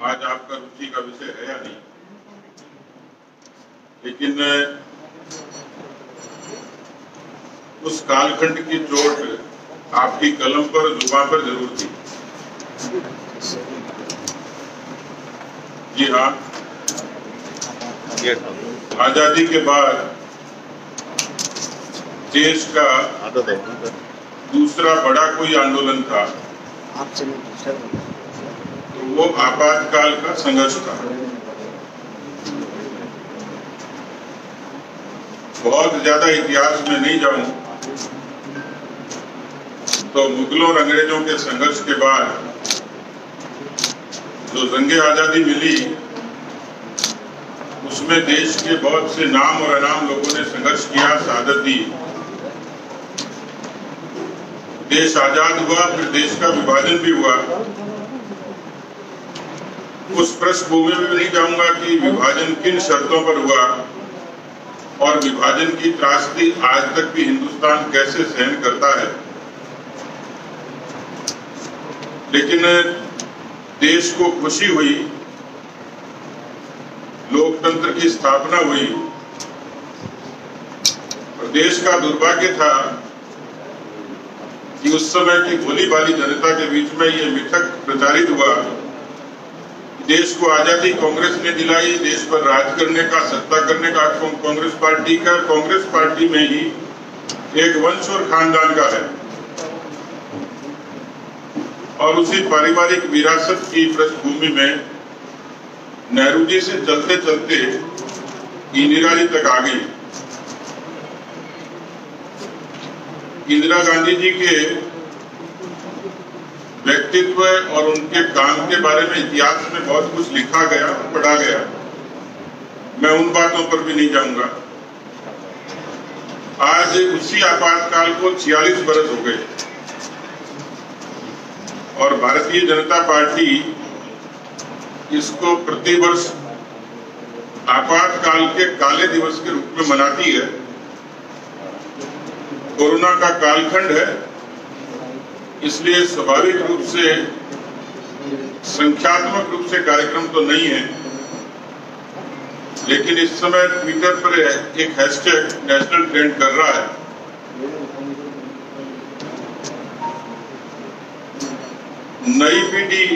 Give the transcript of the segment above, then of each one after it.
आज आपका रुचि का विषय है या नहीं, लेकिन उस कालखंड की चोट आपकी कलम पर, जुबान पर जरूर थी। जी हाँ, आजादी के बाद देश का दूसरा बड़ा कोई आंदोलन था तो वो आपातकाल का संघर्ष था। बहुत ज्यादा इतिहास में नहीं जाऊं तो मुगलों और अंग्रेजों के संघर्ष के बाद जो जंगे आजादी मिली उसमें देश के बहुत से नाम और अनाम लोगों ने संघर्ष किया, शहादत दी। देश आजाद हुआ, फिर देश का विभाजन भी हुआ। उस पृष्ठभूमि में नहीं जाऊंगा कि विभाजन किन शर्तों पर हुआ और विभाजन की त्रासदी आज तक भी हिंदुस्तान कैसे सहन करता है, लेकिन देश को खुशी हुई, लोकतंत्र की स्थापना हुई और देश का दुर्भाग्य था कि उस समय की भोली भाली जनता के बीच में ये मिथक प्रचारित हुआ कि देश को आजादी कांग्रेस ने दिलाई, देश पर राज करने का, सत्ता करने का कांग्रेस पार्टी का, कांग्रेस पार्टी में ही एक वंश और खानदान का है। और उसी पारिवारिक विरासत की पृष्ठभूमि में नेहरू जी से चलते चलते इंदिरा जी तक आ गई। इंदिरा गांधी जी के व्यक्तित्व और उनके काम के बारे में इतिहास में बहुत कुछ लिखा गया, पढ़ा गया। मैं उन बातों पर भी नहीं जाऊंगा। आज उसी आपातकाल को 46 बरस हो गए और भारतीय जनता पार्टी इसको प्रतिवर्ष आपातकाल के काले दिवस के रूप में मनाती है। कोरोना का कालखंड है, इसलिए स्वाभाविक रूप से संख्यात्मक रूप से कार्यक्रम तो नहीं है, लेकिन इस समय ट्विटर पर एक हैशटैग नेशनल ट्रेंड कर रहा है। नई पीढ़ी,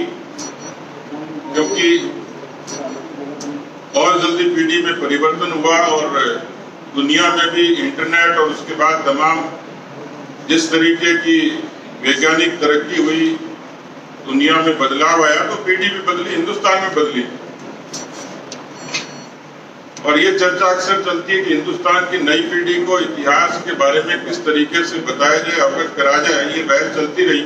क्योंकि और जल्दी पीढ़ी में परिवर्तन हुआ और दुनिया में भी इंटरनेट और उसके बाद तमाम जिस तरीके की वैज्ञानिक तरक्की हुई, दुनिया में बदलाव आया, तो पीढ़ी भी बदली, हिंदुस्तान में बदली। और ये चर्चा अक्सर चलती है कि हिंदुस्तान की नई पीढ़ी को इतिहास के बारे में किस तरीके से बताया जाए, अवगत कराया जाए, ये बहस चलती रही।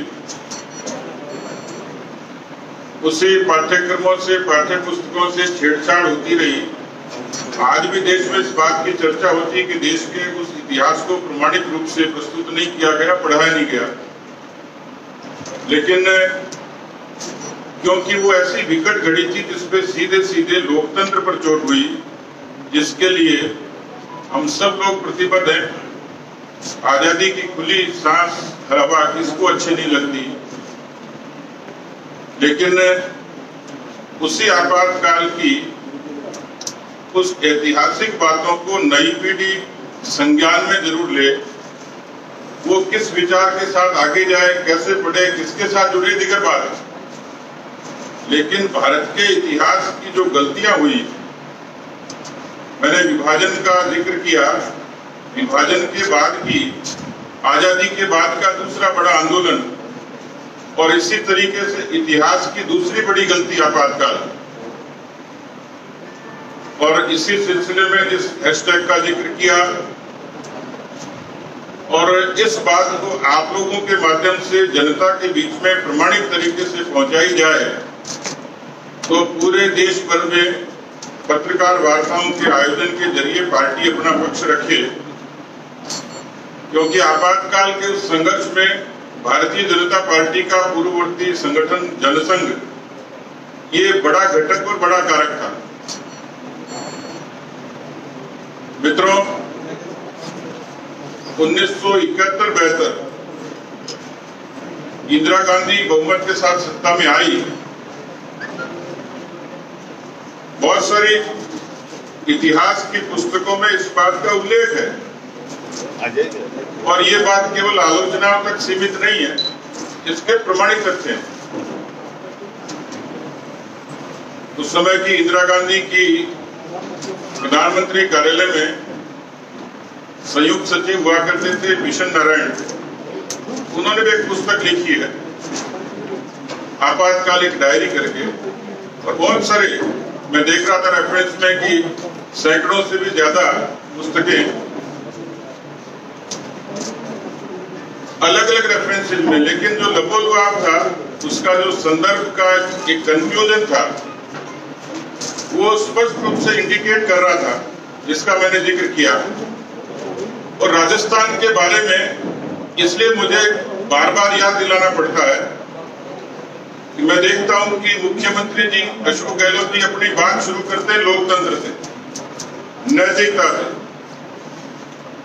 उसी पाठ्यक्रमों से, पाठ्य पुस्तकों से छेड़छाड़ होती रही। आज भी देश में इस बात की चर्चा होती है कि देश के उस इतिहास को प्रमाणिक रूप से प्रस्तुत नहीं किया गया, पढ़ाया नहीं गया। लेकिन क्योंकि वो ऐसी विकट घड़ी थी जिसपे सीधे सीधे लोकतंत्र पर चोट हुई, जिसके लिए हम सब लोग प्रतिबद्ध हैं। आजादी की खुली सांस, हवा किसको अच्छी नहीं लगती, लेकिन उसी आपातकाल की उस ऐतिहासिक बातों को नई पीढ़ी संज्ञान में जरूर ले। वो किस विचार के साथ आगे जाए, कैसे पढ़े, किसके साथ जुड़े, दीगर बात है। लेकिन भारत के इतिहास की जो गलतियां हुई, मैंने विभाजन का जिक्र किया, विभाजन के बाद की, आजादी के बाद का दूसरा बड़ा आंदोलन, और इसी तरीके से इतिहास की दूसरी बड़ी गलती आपातकाल। और इसी सिलसिले में इस हैशटैग का जिक्र किया और इस बात को आप लोगों के माध्यम से जनता के बीच में प्रमाणिक तरीके से पहुंचाई जाए तो पूरे देश भर में पत्रकार वार्ताओं के आयोजन के जरिए पार्टी अपना पक्ष रखे। क्योंकि आपातकाल के उस संघर्ष में भारतीय जनता पार्टी का पूर्ववर्ती संगठन जनसंघ ये बड़ा घटक और बड़ा कारक था। मित्रों, 1971-72 इंदिरा गांधी बहुमत के साथ सत्ता में आई बहुत सारी इतिहास की पुस्तकों में इस बात का उल्लेख है और ये बात केवल आलोचनाओं तक सीमित नहीं है, इसके प्रमाणित तथ्य हैं। उस समय की इंदिरा गांधी की प्रधानमंत्री कार्यालय में संयुक्त सचिव हुआ करते थे मिशन नारायण, उन्होंने भी एक पुस्तक लिखी है आपातकाल एक डायरी करके, और बहुत सारे मैं देख रहा था रेफरेंस में कि सैकड़ों से भी ज्यादा पुस्तकें अलग अलग रेफरेंसेज में, लेकिन जो लबोलवाब था उसका जो संदर्भ का एक कंफ्यूजन था वो स्पष्ट रूप से इंडिकेट कर रहा था, जिसका मैंने जिक्र किया। और राजस्थान के बारे में इसलिए मुझे बार बार याद दिलाना पड़ता है कि मैं देखता हूं कि मुख्यमंत्री जी अशोक गहलोत जी अपनी बात शुरू करते हैं लोकतंत्र से, नैतिकता से,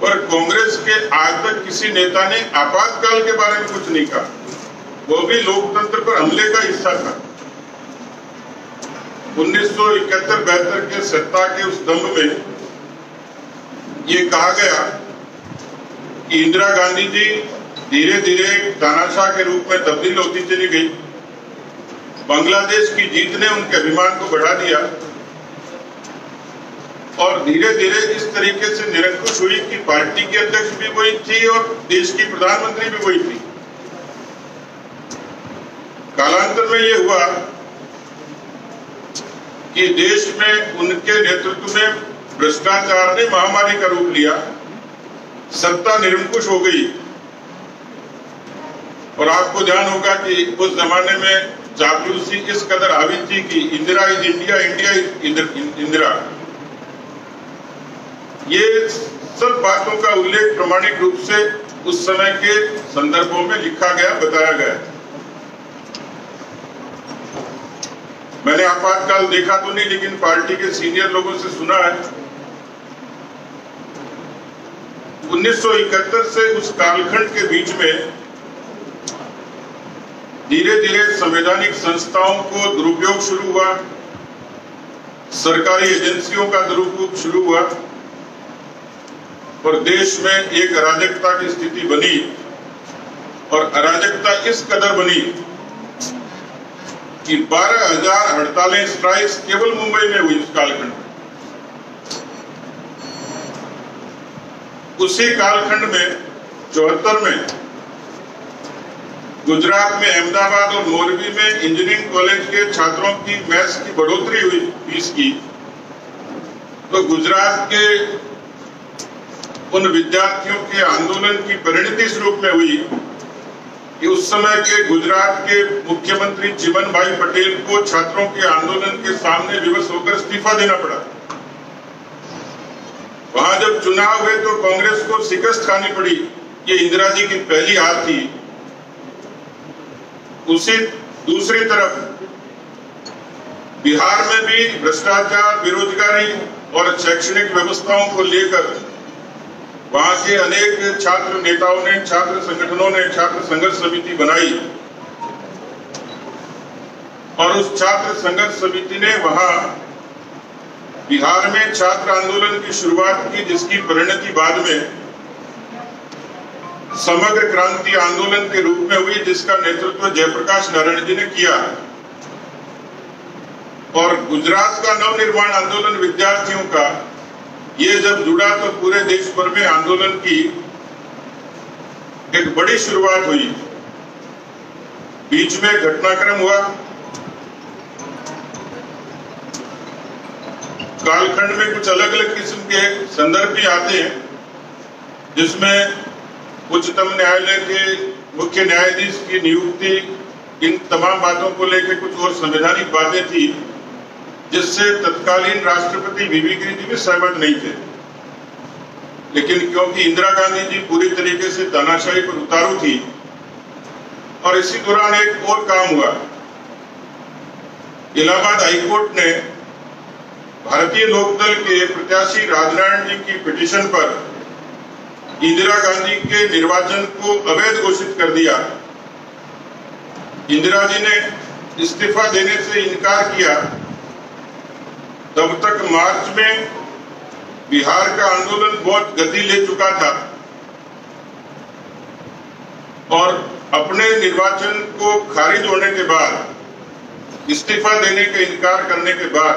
पर कांग्रेस के आज तक किसी नेता ने आपातकाल के बारे में कुछ नहीं कहा, वो भी लोकतंत्र पर हमले का हिस्सा था। 1971-72 के सत्ता के उस दंभ में ये कहा गया कि इंदिरा गांधी जी धीरे धीरे तानाशाह के रूप में तब्दील होती चली गई, बांग्लादेश की जीत ने उनके अभिमान को बढ़ा दिया और धीरे धीरे इस तरीके से निरंकुश हुई कि पार्टी की अध्यक्ष भी वही थी और देश की प्रधानमंत्री भी वही थी। कालांतर में ये हुआ कि देश में उनके नेतृत्व में भ्रष्टाचार ने महामारी का रूप लिया, सत्ता निरंकुश हो गई। और आपको ध्यान होगा कि उस जमाने में चापलूसी इस कदर हावी थी कि Indira is India, India is Indira. ये सब बातों का उल्लेख प्रमाणिक रूप से उस समय के संदर्भों में लिखा गया, बताया गया। मैंने आपातकाल देखा तो नहीं, लेकिन पार्टी के सीनियर लोगों से सुना है 1971 से उस कालखंड के बीच में धीरे धीरे संवैधानिक संस्थाओं को दुरुपयोग शुरू हुआ, सरकारी एजेंसियों का दुरुपयोग शुरू हुआ और देश में एक अराजकता की स्थिति बनी। और अराजकता इस कदर बनी कि 12,000 हड़तालें, स्ट्राइक्स केवल मुंबई में हुई उस कालखंड में। उसी कालखंड में 74 में गुजरात में अहमदाबाद और मोरबी में इंजीनियरिंग कॉलेज के छात्रों की मेस की बढ़ोतरी हुई फीस की, तो गुजरात के उन विद्यार्थियों के आंदोलन की परिणति इस रूप में हुई कि उस समय के गुजरात के मुख्यमंत्री चिमन भाई पटेल को छात्रों के आंदोलन के सामने विवश होकर इस्तीफा देना पड़ा। वहां जब चुनाव हुए तो कांग्रेस को शिकस्त खानी पड़ी। ये इंदिरा जी की पहली हार थी। उसी दूसरी तरफ बिहार में भी भ्रष्टाचार, बेरोजगारी और शैक्षणिक व्यवस्थाओं को लेकर वहां के अनेक छात्र नेताओं ने, छात्र संगठनों ने छात्र संघर्ष समिति बनाई और उस छात्र संघर्ष समिति ने वहां बिहार में छात्र आंदोलन की शुरुआत की, जिसकी परिणति बाद में समग्र क्रांति आंदोलन के रूप में हुई, जिसका नेतृत्व जयप्रकाश नारायण जी ने किया। और गुजरात का नवनिर्माण आंदोलन विद्यार्थियों का ये जब जुड़ा तो पूरे देश भर में आंदोलन की एक बड़ी शुरुआत हुई। बीच में घटनाक्रम हुआ, कालखंड में कुछ अलग अलग किस्म के संदर्भ भी आते हैं, जिसमें उच्चतम न्यायालय के मुख्य न्यायाधीश की नियुक्ति, इन तमाम बातों को लेकर कुछ और संवैधानिक बातें थी, जिससे तत्कालीन राष्ट्रपति वीवी गिरि जी भी सहमत नहीं थे। लेकिन क्योंकि इंदिरा गांधी जी पूरी तरीके से तानाशाही पर उतारू थी और इसी दौरान एक और काम हुआ। इलाहाबाद हाईकोर्ट ने भारतीय लोकदल के प्रत्याशी राजनारायण जी की पिटीशन पर इंदिरा गांधी के निर्वाचन को अवैध घोषित कर दिया। इंदिरा जी ने इस्तीफा देने से इनकार किया तब तक मार्च में बिहार का आंदोलन बहुत गति ले चुका था और अपने निर्वाचन को खारिज होने के बाद, इस्तीफा देने का इनकार करने के बाद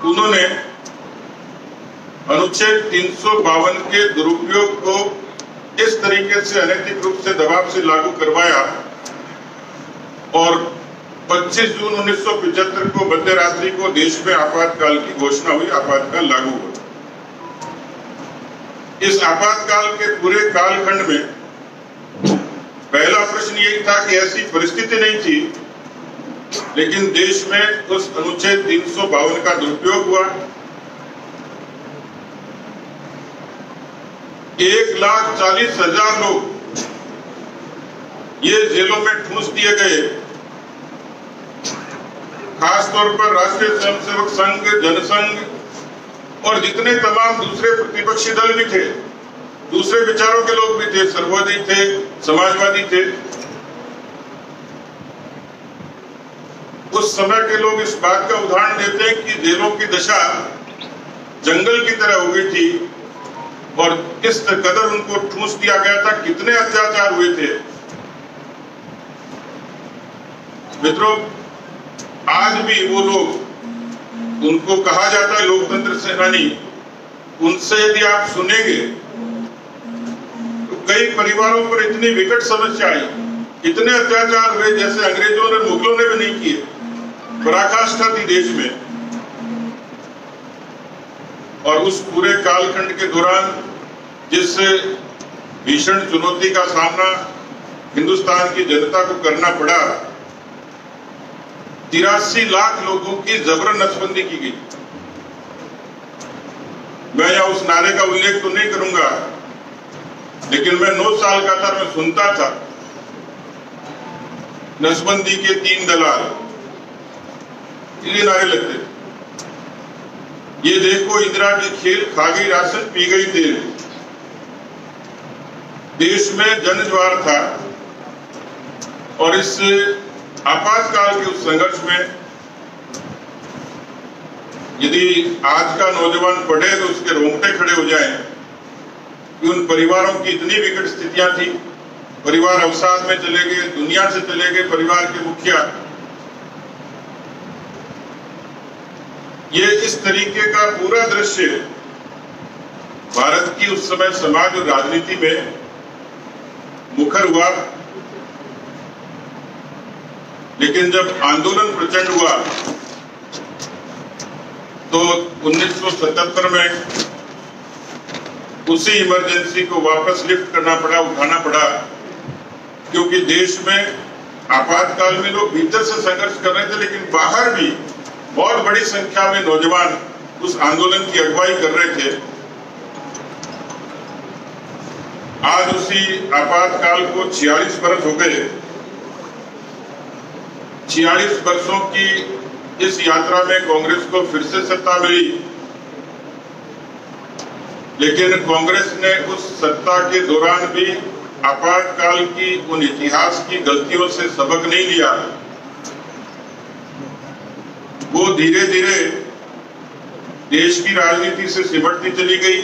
उन्होंने अनुच्छेद 352 के दुरुपयोग को इस तरीके से अनैतिक रूप से दबाव से लागू करवाया और 25 जून 1975 को मध्य रात्रि को देश में आपातकाल की घोषणा हुई, आपातकाल लागू हुआ। इस आपातकाल के पूरे कालखंड में पहला प्रश्न यही था कि ऐसी परिस्थिति नहीं थी, लेकिन देश में उस अनुच्छेद 352 का दुरुपयोग हुआ। 1,40,000 लोग ये जेलों में ठूंस दिए गए। खासतौर पर राष्ट्रीय स्वयंसेवक संघ, जनसंघ और जितने तमाम दूसरे प्रतिपक्षी दल भी थे, दूसरे विचारों के लोग भी थे, सर्वोदय थे, समाजवादी थे, उस समय के लोग इस बात का उदाहरण देते हैं कि जेलों की दशा जंगल की तरह हो गई थी और किस कदर उनको ठूंस दिया गया था, कितने अत्याचार हुए थे। मित्रों, आज भी वो लोग, उनको कहा जाता है लोकतंत्र सेनानी, उनसे यदि आप सुनेंगे तो कई परिवारों पर इतनी विकट समस्या आई, इतने अत्याचार हुए जैसे अंग्रेजों और मुगलों ने भी नहीं किए। पराकाष्ठा थी देश में। और उस पूरे कालखंड के दौरान जिस भीषण चुनौती का सामना हिंदुस्तान की जनता को करना पड़ा, 83 लाख लोगों की जबरन नसबंदी की गई। मैं यहाँ उस नारे का उल्लेख तो नहीं करूंगा, लेकिन मैं 9 साल का था, मैं सुनता था नसबंदी के 3 दलाल, ये नारे लगते। ये देखो इंदिरा की खेल, खा गई राशन, पी गई तेल। देश में जनज्वार था और इस आपातकाल के उस संघर्ष में यदि आज का नौजवान पढ़े तो उसके रोंगटे खड़े हो जाएं कि उन परिवारों की इतनी विकट स्थितियां थी। परिवार अवसाद में चले गए, दुनिया से चले गए परिवार के मुखिया। ये इस तरीके का पूरा दृश्य भारत की उस समय समाज और राजनीति में मुखर हुआ। लेकिन जब आंदोलन प्रचंड हुआ तो 1977 में उसी इमरजेंसी को वापस लिफ्ट करना पड़ा, उठाना पड़ा, क्योंकि देश में आपातकाल में लोग भीतर से संघर्ष कर रहे थे, लेकिन बाहर भी बहुत बड़ी संख्या में नौजवान उस आंदोलन की अगुवाई कर रहे थे। आज उसी आपातकाल को 46 वर्ष हो गए। 46 वर्षों की इस यात्रा में कांग्रेस को फिर से सत्ता मिली, लेकिन कांग्रेस ने उस सत्ता के दौरान भी आपातकाल की उन इतिहास की गलतियों से सबक नहीं लिया। वो धीरे धीरे देश की राजनीति से सिमटती चली गई,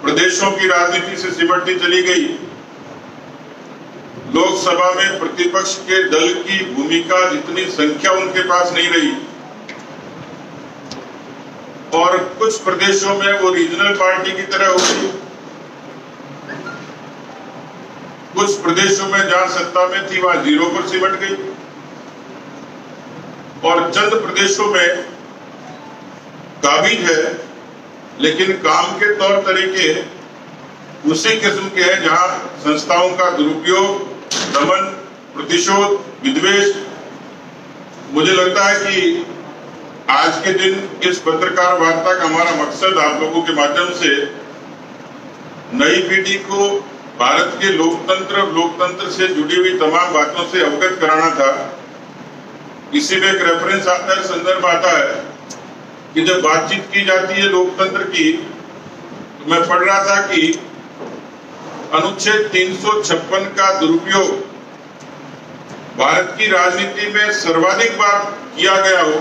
प्रदेशों की राजनीति से सिमटती चली गई। लोकसभा में प्रतिपक्ष के दल की भूमिका जितनी संख्या उनके पास नहीं रही और कुछ प्रदेशों में वो रीजनल पार्टी की तरह हो गई। कुछ प्रदेशों में जहां सत्ता में थी वहां 0 पर सिमट गई और चंद प्रदेशों में काबिज है, लेकिन काम के तौर तरीके उसी किस्म के हैं जहां संस्थाओं का दुरुपयोग, दमन, प्रतिशोध, विद्वेष। मुझे लगता है कि आज के दिन इस पत्रकार वार्ता का हमारा मकसद आप लोगों के माध्यम से नई पीढ़ी को भारत के लोकतंत्र और लोकतंत्र से जुड़ी हुई तमाम बातों से अवगत कराना था। इसी में एक रेफरेंस आता है, संदर्भ आता है कि जब बातचीत की जाती है लोकतंत्र की, तो मैं पढ़ रहा था कि अनुच्छेद 356 का दुरुपयोग भारत की राजनीति में सर्वाधिक बार किया गया हो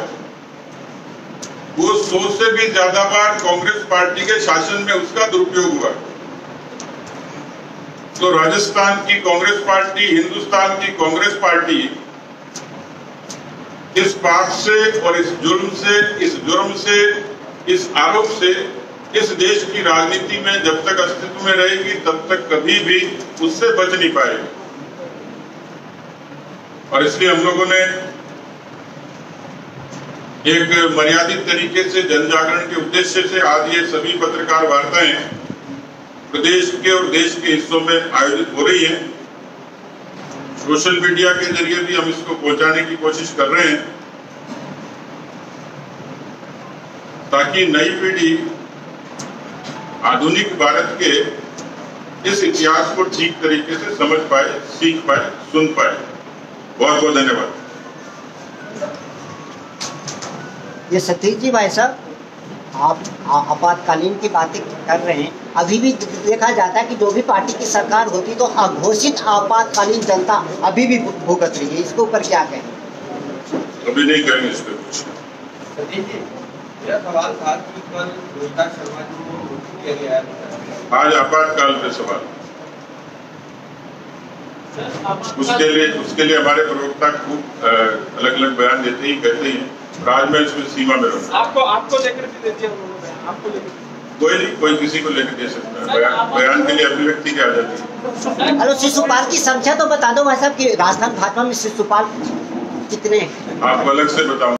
वो 100 से भी ज्यादा बार कांग्रेस पार्टी के शासन में उसका दुरुपयोग हुआ। तो राजस्थान की कांग्रेस पार्टी, हिंदुस्तान की कांग्रेस पार्टी इस बात से और इस जुर्म से, इस आरोप से इस देश की राजनीति में जब तक अस्तित्व में रहेगी तब तक कभी भी उससे बच नहीं पाएगी। और इसलिए हम लोगों ने एक मर्यादित तरीके से जन जागरण के उद्देश्य से आज ये सभी पत्रकार वार्ताएं प्रदेश के और देश के हिस्सों में आयोजित हो रही हैं। सोशल मीडिया के जरिए भी हम इसको पहुंचाने की कोशिश कर रहे हैं ताकि नई पीढ़ी आधुनिक भारत के इस इतिहास को ठीक तरीके से समझ पाए, सीख पाए, सुन पाए। बहुत बहुत धन्यवाद। ये सतीश जी भाई साहब, आप आपातकालीन की बातें कर रहे हैं। अभी भी देखा जाता है कि जो भी पार्टी की सरकार होती तो अघोषित आपातकालीन जनता अभी भी भुगत रही है। इसके ऊपर क्या कहें? अभी नहीं कहेंगे इस पर कुछ। सतीश जी, मेरा सवाल था कि कल रोहिता शर्मा जी को किया गया है, आज आपातकाल पे सवाल, उसके लिए हमारे प्रवक्ता खूब अलग अलग बयान देते ही कहते हैं। आज मैं इसमें सीमा में रहूंगा। आपको लेकर भी देते हैं उन्होंने, आपको लेकर कोई नहीं, कोई किसी को लेकर दे सकता है। बयान के लिए अभिव्यक्ति की आजादी है। हेलो, शिशुपाल की संख्या तो बता दो भाई साहब कि राजस्थान भाजपा में शिशुपाल कितने हैं? आपको अलग से बताऊं।